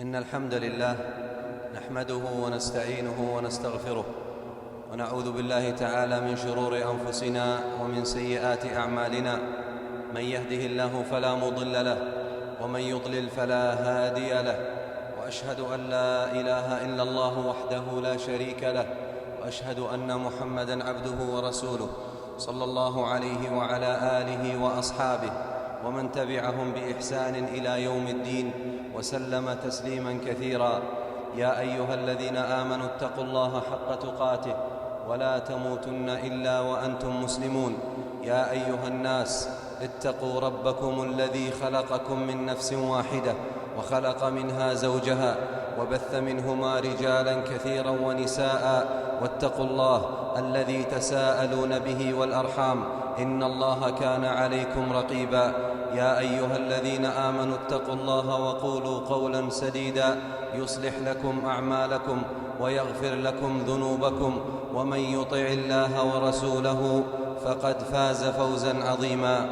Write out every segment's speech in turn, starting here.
إن الحمد لله نحمده ونستعينه ونستغفره، ونعوذ بالله تعالى من شرور أنفسنا ومن سيئات أعمالنا. من يهده الله فلا مضل له، ومن يضلل فلا هادي له. وأشهد أن لا إله إلا الله وحده لا شريك له، وأشهد أن محمدًا عبده ورسوله صلى الله عليه وعلى آله وأصحابه ومن تبعهم بإحسان إلى يوم الدين، وسلم تسليما كثيرا. يا أيها الذين آمنوا اتقوا الله حق تقاته ولا تموتن إلا وأنتم مسلمون. يا أيها الناس اتقوا ربكم الذي خلقكم من نفس واحدة، وخلق منها زوجها، وبث منهما رجالا كثيرا ونساء. واتقوا الله الذي تساءلون به والأرحام، إن الله كان عليكم رقيبا. يا أيها الذين آمنوا اتقوا الله وقولوا قولا سديدا يصلح لكم أعمالكم ويغفر لكم ذنوبكم، ومن يطع الله ورسوله فقد فاز فوزا عظيما.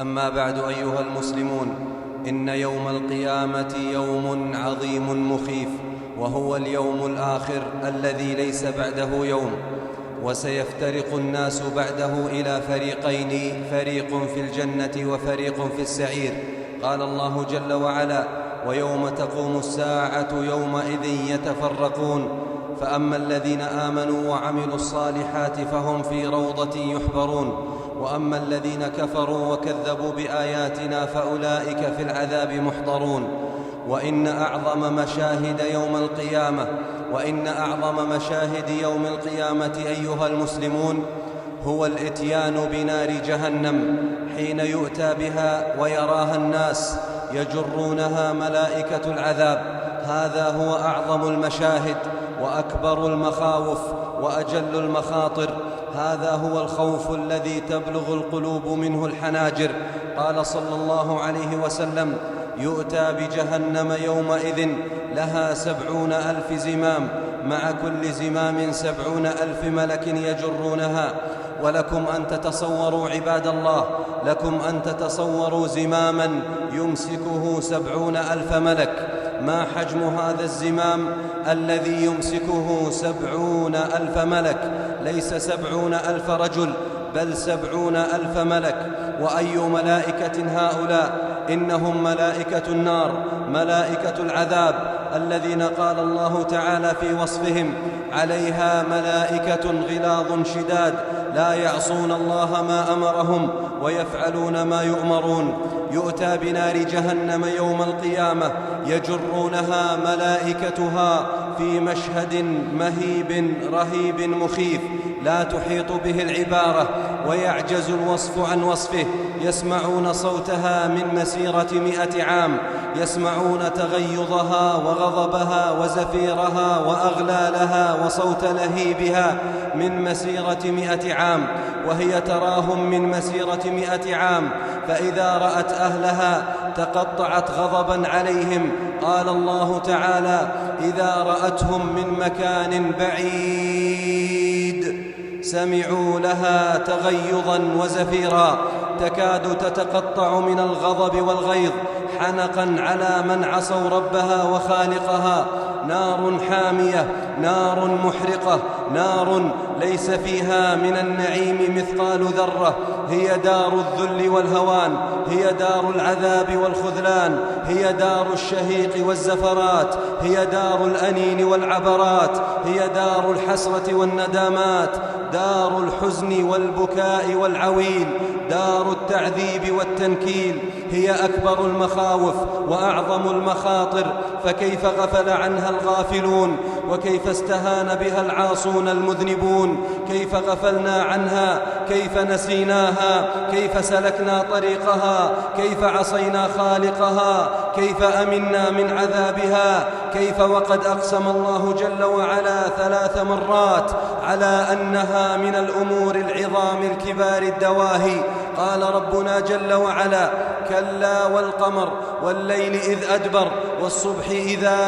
أما بعد، أيها المسلمون، إن يوم القيامة يوم عظيم مخيف، وهو اليوم الآخر الذي ليس بعده يوم، وسيفترق الناس بعده إلى فريقين، فريق في الجنة وفريق في السعير. قال الله جل وعلا: ويوم تقوم الساعة يومئذ يتفرقون، فأما الذين آمنوا وعملوا الصالحات فهم في روضة يحبرون، وأما الذين كفروا وكذبوا بآياتنا فأولئك في العذاب محضرون. وإن أعظم مشاهد يوم القيامة أيها المسلمون هو الإتيان بنار جهنم، حين يؤتى بها ويراها الناس يجرونها ملائكة العذاب. هذا هو أعظم المشاهد وأكبر المخاوف وأجل المخاطر. هذا هو الخوف الذي تبلغ القلوب منه الحناجر. قال صلى الله عليه وسلم: يؤتى بجهنم يومئذ لها 70,000 زمام، مع كل زمام 70,000 ملك يجرونها. ولكم أن تتصوروا عباد الله، لكم أن تتصوروا زماما يمسكه 70,000 ملك. ما حجم هذا الزمام الذي يمسكه 70,000 ملك؟ ليس 70,000 رجل، بل 70,000 ملك. وأي ملائكة هؤلاء؟ إنهم ملائكة النار، ملائكة العذاب، الذين قال الله تعالى في وصفهم: عليها ملائكة غلاظ شداد لا يعصون الله ما أمرهم ويفعلون ما يؤمرون. يؤتى بنار جهنم يوم القيامة يجرونها ملائكتها في مشهد مهيب رهيب مخيف لا تحيط به العبارة، ويعجز الوصف عن وصفه. يسمعون صوتها من مسيرة 100 عام، يسمعون تغيظها وغضبها وزفيرها وأغلالها وصوت لهيبها من مسيرة 100 عام، وهي تراهم من مسيرة 100 عام، فإذا رأت أهلها تقطعت غضبا عليهم. قال الله تعالى: إذا رأتهم من مكان بعيد سمعوا لها تغيظا وزفيرا، تكاد تتقطع من الغضب والغيظ حنقا على من عصوا ربها وخالقها. نار حامية، نار محرقة، نار ليس فيها من النعيم مثقال ذرة. هي دار الذل والهوان، هي دار العذاب والخذلان، هي دار الشهيق والزفرات، هي دار الأنين والعبرات، هي دار الحسرة والندامات، دار الحزن والبكاء والعويل، دار التعذيب والتنكيل. هي أكبر المخاوف وأعظم المخاطر، فكيف غفل عنها الغافلون، وكيف استهان بها العاصون المذنبون. كيف غفلنا عنها، كيف نسيناها، كيف سلكنا طريقها، كيف عصينا خالقها، كيف أمنا من عذابها، كيف وقد أقسم الله جل وعلا 3 مرات على أنها من الأمور العظام الكبار الدواهي. قال ربنا جل وعلا: كلا والقمر والليل إذ أدبر والصبح إذا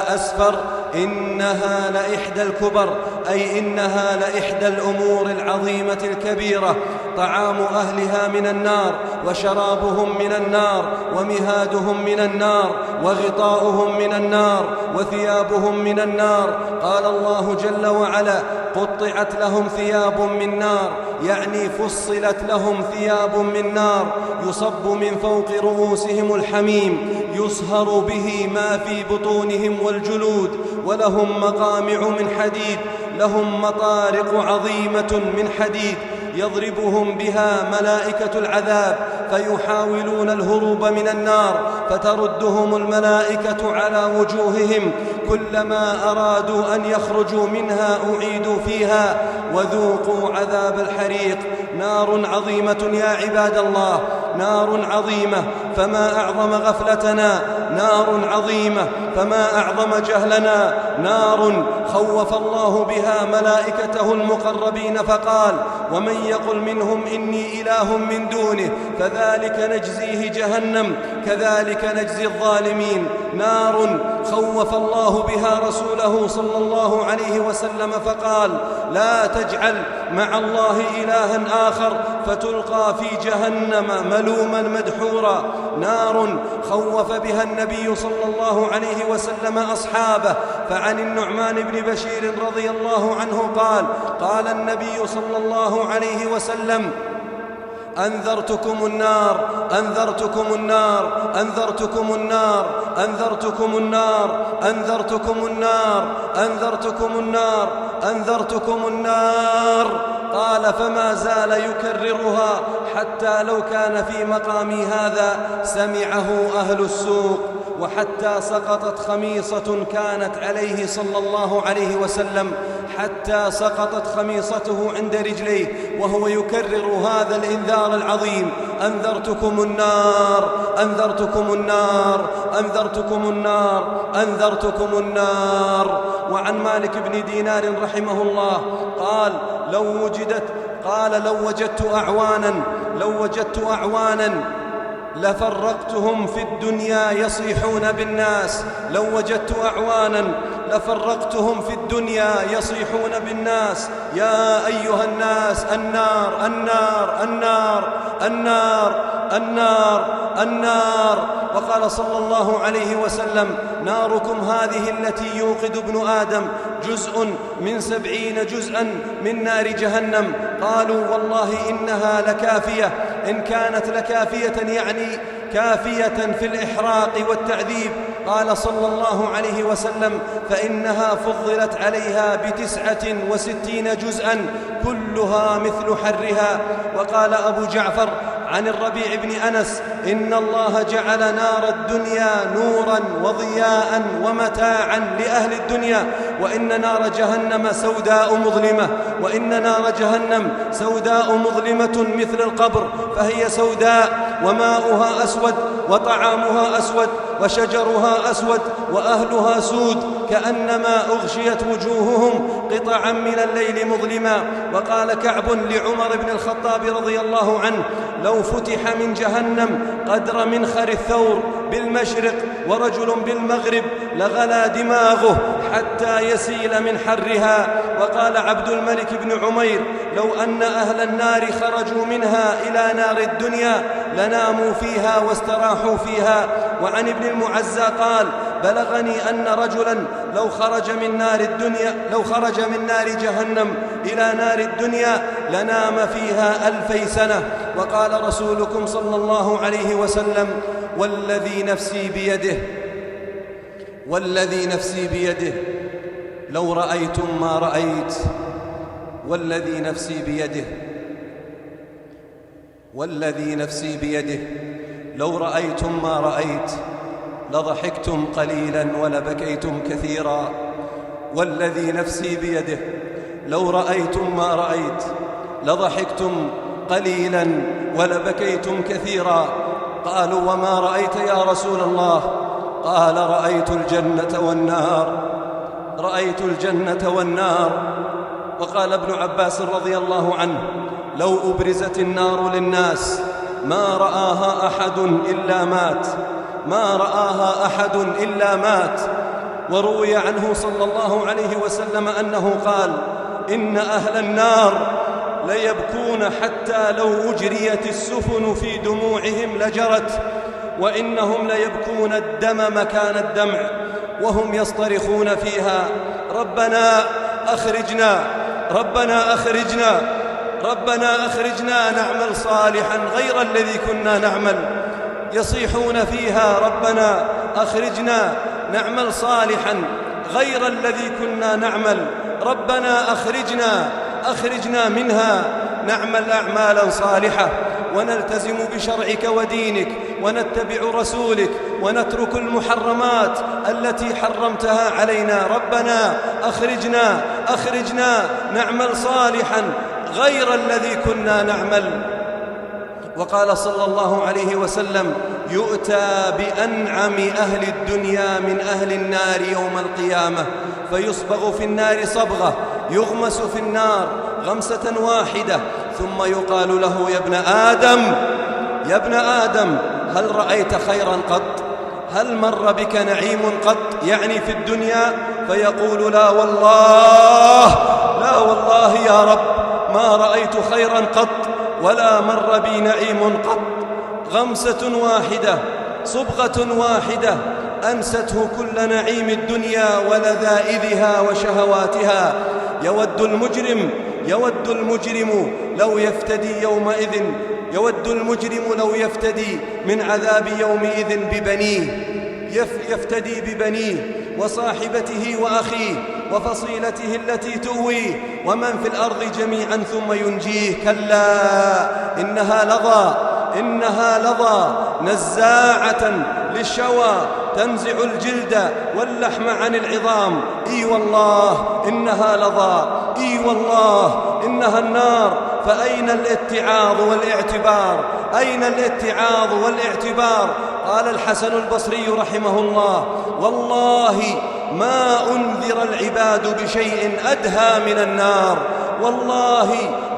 أسفر إنها لإحدى الكبر، أي إنها لإحدى الأمور العظيمة الكبيرة. طعام أهلها من النار، وشرابهم من النار، ومهادهم من النار، وغطاؤهم من النار وثيابهم من النار. قال الله جل وعلا: قطعت لهم ثياب من نار، يعني فصلت لهم ثياب من نار يصب من فوق رؤوسهم الحميم يصهر به ما في بطونهم والجلود، ولهم مقامع من حديد، لهم مطارق عظيمة من حديد يضربهم بها ملائكة العذاب، فيحاولون الهروب من النار فتردهم الملائكة على وجوههم، كلما أرادوا أن يخرجوا منها أعيدوا فيها وذوقوا عذاب الحريق. نار عظيمة يا عباد الله، نار عظيمة، فما أعظم غفلتنا، نار عظيمة فما أعظم جهلنا، نار خوف الله بها ملائكته المقربين فقال: ومن يقل منهم إني إله من دونه فذلك نجزيه جهنم كذلك نجزي الظالمين. نار خوف الله بها رسوله صلى الله عليه وسلم فقال: لا تجعل مع الله إلها آخر فتلقى في جهنم ملوما مدحورا. نار خوف بها النبي صلى الله عليه وسلم أصحابه، فعن النعمان بن بشير رضي الله عنه قال: قال النبي صلى الله عليه وسلم: أنذرتكم النار أنذرتكم النار أنذرتكم النار أنذرتكم النار أنذرتكم النار أنذرتكم النار أنذرتكم النار. قال: فما زال يكررها حتى لو كان في مقامي هذا سمعه أهل السوق، وحتى سقطت خميصة كانت عليه صلى الله عليه وسلم، حتى سقطت خميصته عند رجليه وهو يكرر هذا الإنذار العظيم: أنذرتكم النار أنذرتكم النار أنذرتكم النار أنذرتكم النار. وعن مالك بن دينار رحمه الله قال: لو وجدت أعوانا لفرقتهم في الدنيا يصيحون بالناس، لو وجدت أعوانا لفرقتهم في الدنيا يصيحون بالناس: يا أيها الناس النار النار النار النار النار النار. وقال صلى الله عليه وسلم: ناركم هذه التي يوقد ابن آدم جزء من 70 جزءا من نار جهنم. قالوا: والله إنها لكافية. إن كانت لكافية يعني كافية في الإحراق والتعذيب. قال صلى الله عليه وسلم: فإنها فضلت عليها ب69 جزءا كلها مثل حرها. وقال أبو جعفر عن الربيع بن أنس: إن الله جعل نار الدنيا نورا وضياء ومتاعا لأهل الدنيا، وإن نار جهنم سوداء مظلمة، وإن نار جهنم سوداء مظلمة مثل القبر، فهي سوداء وماؤها أسود وطعامها أسود وشجرها أسود وأهلها سود، كأنما أغشيت وجوههم قطعا من الليل مظلما. وقال كعب لعمر بن الخطاب رضي الله عنه: لو فتح من جهنم قدر منخر الثور بالمشرق ورجل بالمغرب لغلى دماغه حتى يسيل من حرها. وقال عبد الملك بن عمير: لو أن أهل النار خرجوا منها إلى نار الدنيا لناموا فيها واستراحوا فيها. وعن ابن المعزى قال: بلغني أن رجلا لو خرج من نار جهنم إلى نار الدنيا لنام فيها 1000 سنة. وقال رسولكم صلى الله عليه وسلم: والذي نفسي بيده لو رأيتم ما رأيت، والذي نفسي بيده لو رأيتم ما رأيت لضحكتم قليلا ولبكيتم كثيرا. والذي نفسي بيده لو رأيتم ما رأيت لضحكتم قليلا ولبكيتم كثيرا. قالوا: وما رأيت يا رسول الله؟ قال: رأيت الجنة والنار. وقال ابن عباس رضي الله عنه: لو أبرزت النار للناس ما رآها أحد إلا مات. وروي عنه صلى الله عليه وسلم أنه قال: إن أهل النار ليبكون حتى لو أجريت السفن في دموعهم لجرت. وإنهم ليبكون الدم مكان الدمع وهم يصطرخون فيها: ربنا أخرجنا، ربنا أخرجنا، ربنا أخرجنا نعمل صالحا غير الذي كنا نعمل. يصيحون فيها: ربنا أخرجنا نعمل صالحا غير الذي كنا نعمل، ربنا أخرجنا منها نعمل أعمالا صالحة ونلتزم بشرعك ودينك ونتبع رسولك ونترك المحرمات التي حرمتها علينا. ربنا أخرجنا نعمل صالحا غير الذي كنا نعمل. وقال صلى الله عليه وسلم: يؤتى بأنعم أهل الدنيا من أهل النار يوم القيامة فيصبغ في النار صبغة، يغمس في النار غمسة واحدة، ثم يقال له: يا ابن آدم هل رأيت خيرا قط؟ هل مر بك نعيم قط؟ يعني في الدنيا. فيقول: لا والله يا رب ما رأيت خيرا قط ولا مر بي نعيم قط. غمسة واحدة، صبغة واحدة أنسته كل نعيم الدنيا ولذائذها وشهواتها. يود المجرم لو يفتدي من عذاب يومئذ ببنيه، يفتدي ببنيه وصاحبته وأخيه وفصيلته التي تؤويه ومن في الأرض جميعا ثم ينجيه. كلا إنها لظى نزاعة للشوى تنزع الجلد واللحم عن العظام. إي والله إنها لظى، إي والله إنها النار. فأين الاتعاظ والاعتبار؟ أين الاتعاظ والاعتبار؟ قال الحسن البصري رحمه الله: والله ما أنذر العباد بشيء أدهى من النار، والله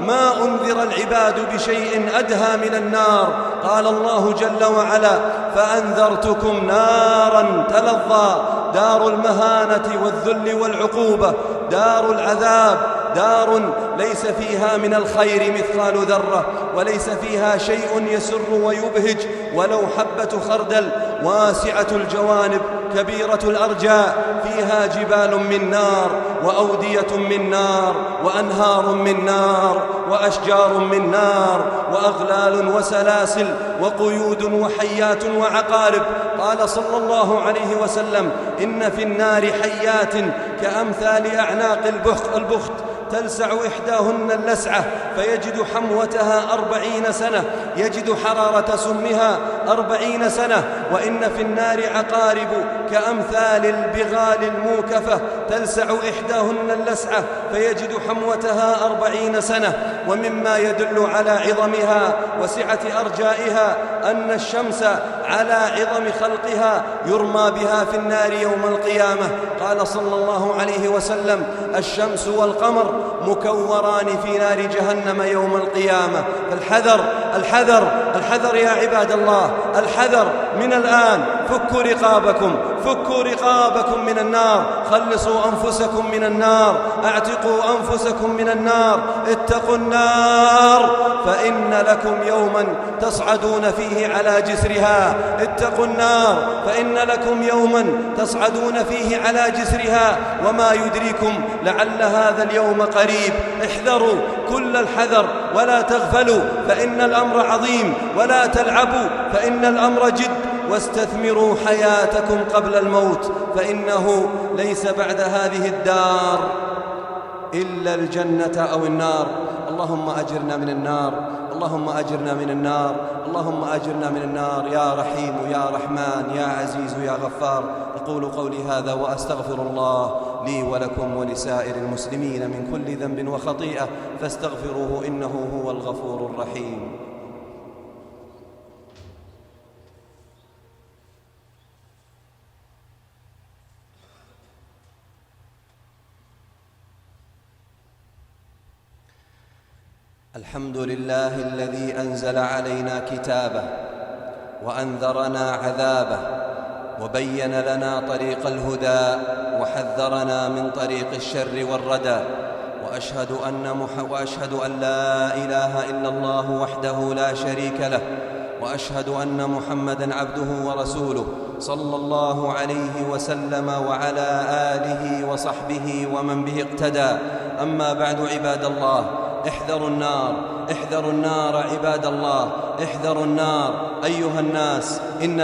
ما أنذر العباد بشيء أدهى من النار. قال الله جل وعلا: فأنذرتكم نارا تلظى، دار المهانة والذل والعقوبة، دار العذاب، دار ليس فيها من الخير مثقال ذرة، وليس فيها شيء يسر ويبهج ولو حبة خردل، واسعة الجوانب كبيرة الأرجاء، فيها جبال من نار وأودية من نار وأنهار من نار وأشجار من نار وأغلال وسلاسل وقيود وحيات وعقارب. قال صلى الله عليه وسلم: إن في النار حيات كأمثال أعناق البخت تلسع إحداهن اللسعة فيجد حموتها 40 سنة، يجد حرارة سمها 40 سنة. وإن في النار عقارب كأمثال البغال الموكفة تلسع إحداهن اللسعة فيجد حموتها 40 سنة. ومما يدل على عظمها وسعة أرجائها أن الشمس على عظم خلقها يرمى بها في النار يوم القيامة. قال صلى الله عليه وسلم: الشمس والقمر مكوران في نار جهنم يوم القيامة. فالحذر الحذر الحذر يا عباد الله، الحذر من الآن. فكوا رقابكم من النار، خلصوا أنفسكم من النار، اعتقوا أنفسكم من النار، اتقوا النار فإن لكم يوما تصعدون فيه على جسرها، اتقوا النار فإن لكم يوما تصعدون فيه على جسرها، وما يدريكم لعل هذا اليوم قريب. احذروا كل الحذر ولا تغفلوا فإن الأمر عظيم، ولا تلعبوا فإن الأمر جد، واستثمروا حياتكم قبل الموت فإنه ليس بعد هذه الدار إلا الجنة أو النار. اللهم أجرنا من النار، اللهم أجرنا من النار، اللهم أجرنا من النار يا رحيم يا رحمن يا عزيز يا غفار. أقول قولي هذا وأستغفر الله لي ولكم ولسائر المسلمين من كل ذنب وخطيئة فاستغفروه إنه هو الغفور الرحيم. الحمد لله الذي أنزل علينا كتابه وأنذرنا عذابه وبين لنا طريق الهدى وحذرنا من طريق الشر والردى، وأشهد أن لا إله إلا الله وحده لا شريك له، وأشهد أن محمدًا عبده ورسوله صلى الله عليه وسلم وعلى آله وصحبه ومن به اقتدى. أما بعد عباد الله، احذروا النار عباد الله، احذروا النار أيها الناس. إن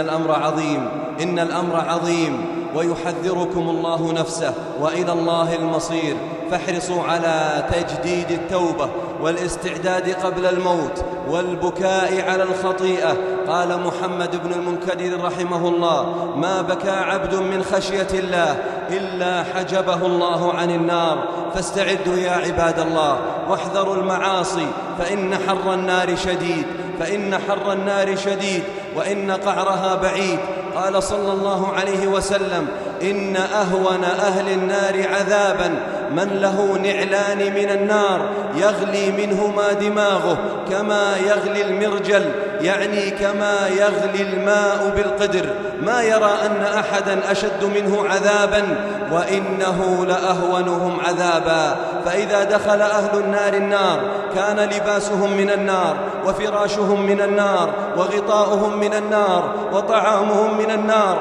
الأمر عظيم ويحذركم الله نفسه، وإلى الله المصير. فاحرصوا على تجديد التوبة والاستعداد قبل الموت والبكاء على الخطيئة. قال محمد بن المنكدر رحمه الله: ما بكى عبد من خشية الله إلا حجبه الله عن النار. فاستعدوا يا عباد الله واحذروا المعاصي، فإن حر النار شديد وإن قعرها بعيد. قال صلى الله عليه وسلم: إن أهون أهل النار عذابا من له نعلان من النار يغلي منهما دماغه كما يغلي المرجل، يعني كما يغلي الماء بالقدر. ما يرى أن أحدا أشد منه عذابا، وإنه لأهونهم عذابا. فإذا دخل أهل النار كان لباسهم من النار، وفراشهم من النار، وغطاؤهم من النار، وطعامهم من النار،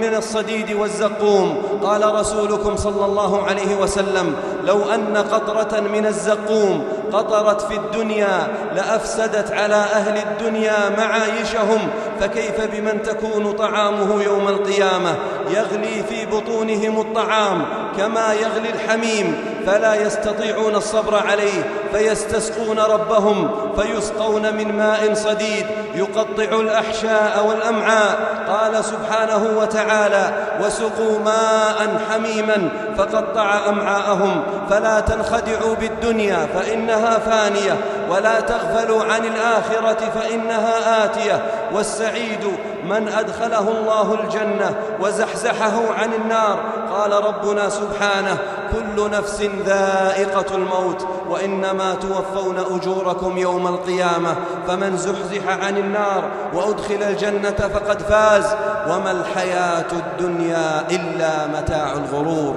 من الصديد والزقوم. قال رسولكم صلى الله عليه وسلم: لو أن قطرة من الزقوم قطرت في الدنيا لأفسدت على أهل الدنيا معايشهم، فكيف بمن تكون طعامه يوم القيامة؟ يغلي في بطونهم الطعام كما يغلي الحميم، فلا يستطيعون الصبر عليه، فيستسقون ربهم فيسقون من ماء صديد يقطع الأحشاء والأمعاء. قال سبحانه وتعالى: وسقوا ماء حميما فقطع أمعاءهم. فلا تنخدعوا بالدنيا فإنها فانية، ولا تغفلوا عن الآخرة فإنها آتية. والسعيد من أدخله الله الجنة وزحزحه عن النار. قال ربنا سبحانه: كل نفس ذائقة الموت وإنما توفون أجوركم يوم القيامة. فمن زحزح عن النار وأدخل الجنة فقد فاز، وما الحياة الدنيا إلا متاع الغرور.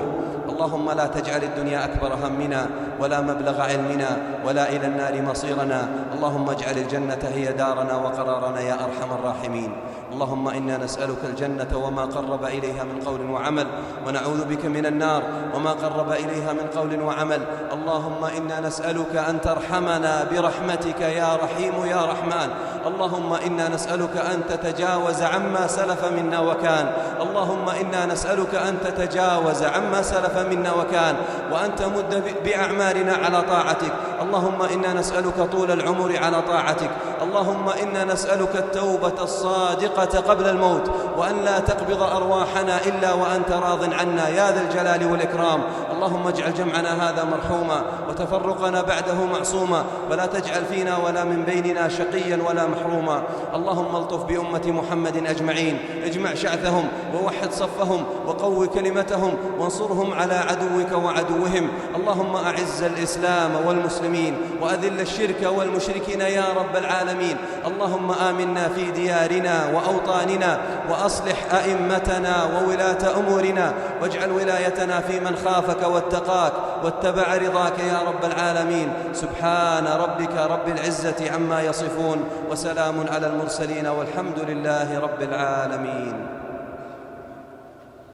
اللهم لا تجعل الدنيا أكبر همنا ولا مبلغ علمنا ولا إلى النار مصيرنا. اللهم اجعل الجنة هي دارنا وقرارنا يا أرحم الراحمين. اللهم إنا نسألك الجنة وما قرب إليها من قول وعمل، ونعوذ بك من النار وما قرب إليها من قول وعمل. اللهم إنا نسألك أن ترحمنا برحمتك يا رحيم يا رحمن. اللهم إنا نسألك أن تتجاوز عما سلف منا وكان. اللهم إنا نسألك أن تتجاوز عما سلف منا وكان، وأن تمد بأعمارنا على طاعتك. اللهم إنا نسألك طول العمر على طاعتك. اللهم إنا نسألك التوبة الصادقة قبل الموت، وأن لا تقبض أرواحنا إلا وأنت راض عنا يا ذا الجلال والإكرام. اللهم اجعل جمعنا هذا مرحوما وتفرقنا بعده معصوما، ولا تجعل فينا ولا من بيننا شقيا ولا محروما. اللهم الطف بأمة محمد أجمعين، اجمع شعثهم ووحد صفهم وقو كلمتهم وانصرهم على عدوك وعدوهم. اللهم أعز الإسلام والمسلمين وأذل الشرك والمشركين يا رب العالمين. اللهم آمنا في ديارنا وأوطاننا، وأصلح أئمتنا وولاة أمورنا، واجعل ولايتنا في من خافك واتقاك واتبع رضاك يا رب العالمين. سبحان ربك رب العزة عما يصفون، وسلام على المرسلين، والحمد لله رب العالمين.